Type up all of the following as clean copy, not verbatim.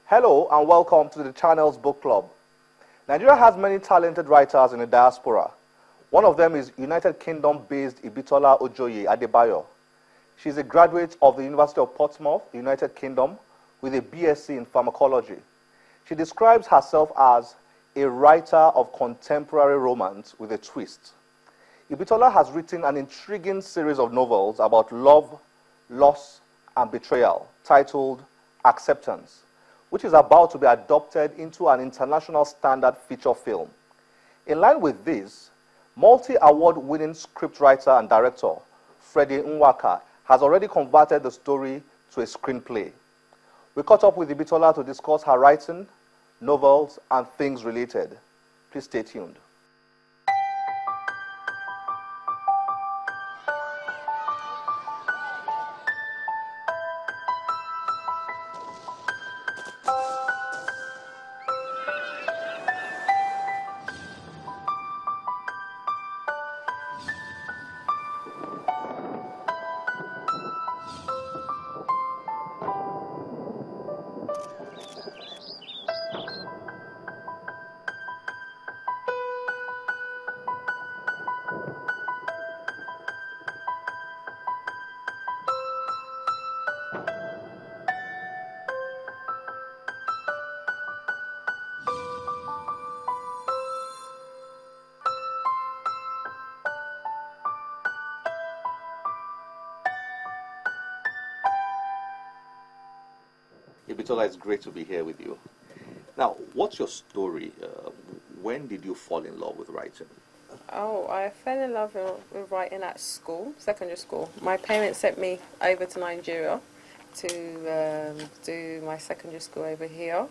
Hello and welcome to the channel's book club. Nigeria has many talented writers in the diaspora. One of them is United Kingdom-based Ibitola Ojoye Adebayo. She is a graduate of the University of Portsmouth, United Kingdom, with a BSc in pharmacology. She describes herself as a writer of contemporary romance with a twist. Ibitola has written an intriguing series of novels about love, loss, and betrayal, titled Acceptance, which is about to be adopted into an international standard feature film. In line with this, multi-award-winning scriptwriter and director Freddie Nwaka has already converted the story to a screenplay. We caught up with Ibitola to discuss her writing, novels, and things related. Please stay tuned. Ibitola, it's great to be here with you. Now, what's your story? When did you fall in love with writing? Oh, I fell in love with writing at school, secondary school. My parents sent me over to Nigeria to do my secondary school over here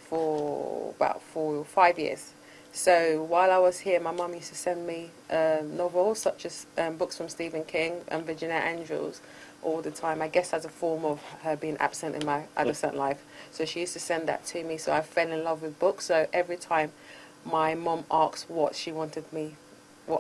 for about 4 or 5 years. So while I was here, my mum used to send me novels such as books from Stephen King and Virginia Andrews all the time, I guess as a form of her being absent in my adolescent life. So she used to send that to me, so I fell in love with books. So every time my mum asked what I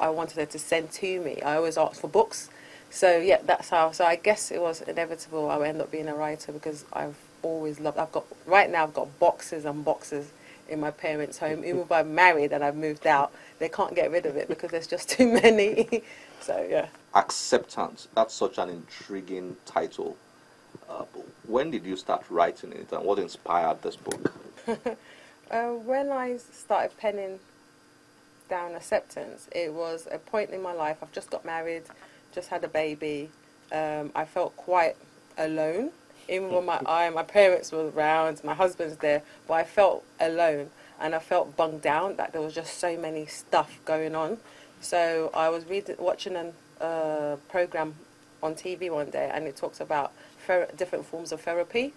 wanted her to send to me, I always asked for books. So yeah, that's how. So I guess it was inevitable I would end up being a writer, because I've always loved. Right now I've got boxes and boxes in my parents' home. Even if I'm married and I've moved out, they can't get rid of it because there's just too many. So yeah. Acceptance. That's such an intriguing title. When did you start writing it, and what inspired this book? When I started penning down Acceptance, it was a point in my life. I've just got married, just had a baby. I felt quite alone. Even when my parents were around, my husband's there, but I felt alone and I felt bunged down that there was just so many stuff going on. So I was watching a program on TV one day, and it talks about different forms of therapy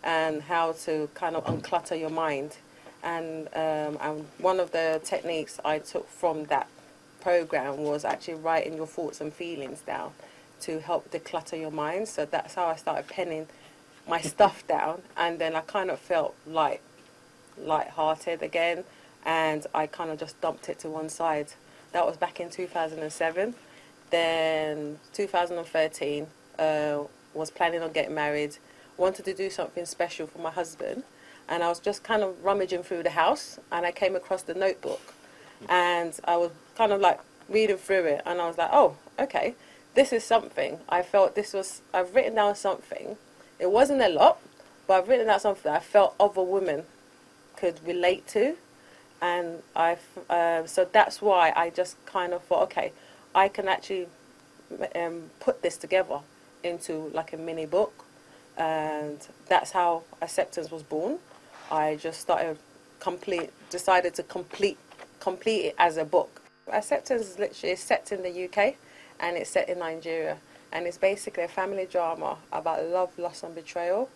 and how to kind of unclutter your mind. And one of the techniques I took from that program was actually writing your thoughts and feelings down to help declutter your mind. So that's how I started penning my stuff down, and then I kind of felt light-hearted again, and I kind of just dumped it to one side. That was back in 2007. Then 2013, was planning on getting married, wanted to do something special for my husband, and I was just kind of rummaging through the house, and I came across the notebook, and I was kind of like reading through it, and I was like, oh, okay, this is something. I've written down something. It wasn't a lot, but I've written down something I felt other women could relate to, and so that's why I just kind of thought, okay, I can actually put this together into like a mini book, and that's how Acceptance was born. I just decided to complete it as a book. Acceptance is literally set in the UK, and it's set in Nigeria, and it's basically a family drama about love, loss, and betrayal.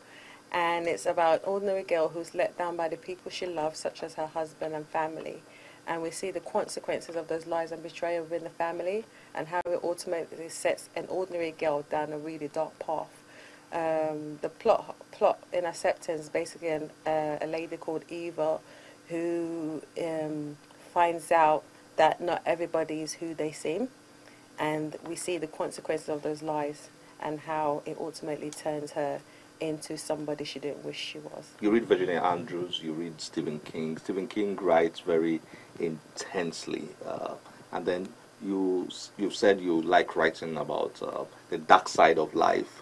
And it's about an ordinary girl who's let down by the people she loves, such as her husband and family. And we see the consequences of those lies and betrayal within the family, and how it ultimately sets an ordinary girl down a really dark path. The plot in Acceptance is basically a lady called Eva who finds out that not everybody is who they seem, and we see the consequences of those lies and how it ultimately turns her into somebody she didn't wish she was. You read Virginia Andrews, you read Stephen King. Stephen King writes very intensely, and then you've said you like writing about the dark side of life.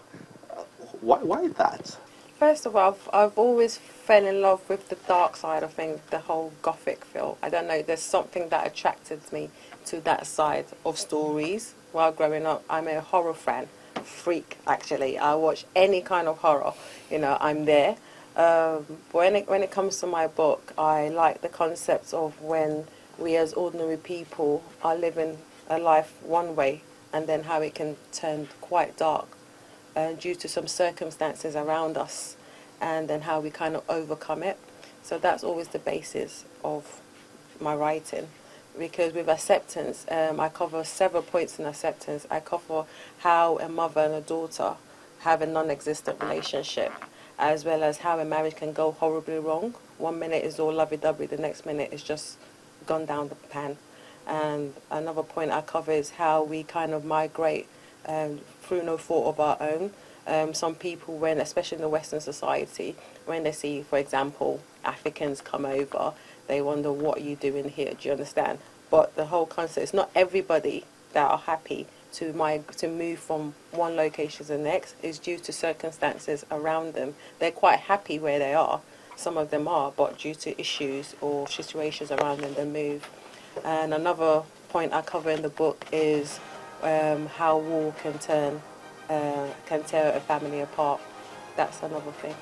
Why that? First of all, I've always fell in love with the dark side of things, the whole gothic feel. I don't know, there's something that attracted me to that side of stories. While growing up, I'm a horror freak actually. I watch any kind of horror, you know, I'm there. When it comes to my book, I like the concept of when we as ordinary people are living a life one way and then how it can turn quite dark due to some circumstances around us, and then how we kind of overcome it. So that's always the basis of my writing. Because with acceptance, I cover several points in acceptance. I cover how a mother and a daughter have a non-existent relationship, as well as how a marriage can go horribly wrong. 1 minute is all lovey-dovey, the next minute is just gone down the pan. And another point I cover is how we kind of migrate through no fault of our own. Some people, when, especially in the Western society, when they see, for example, Africans come over, they wonder, what are you doing here? Do you understand? But the whole concept, it's not everybody that are happy to move from one location to the next. Is due to circumstances around them. They're quite happy where they are. Some of them are, but due to issues or situations around them, they move. And another point I cover in the book is how war can tear a family apart. That's another thing.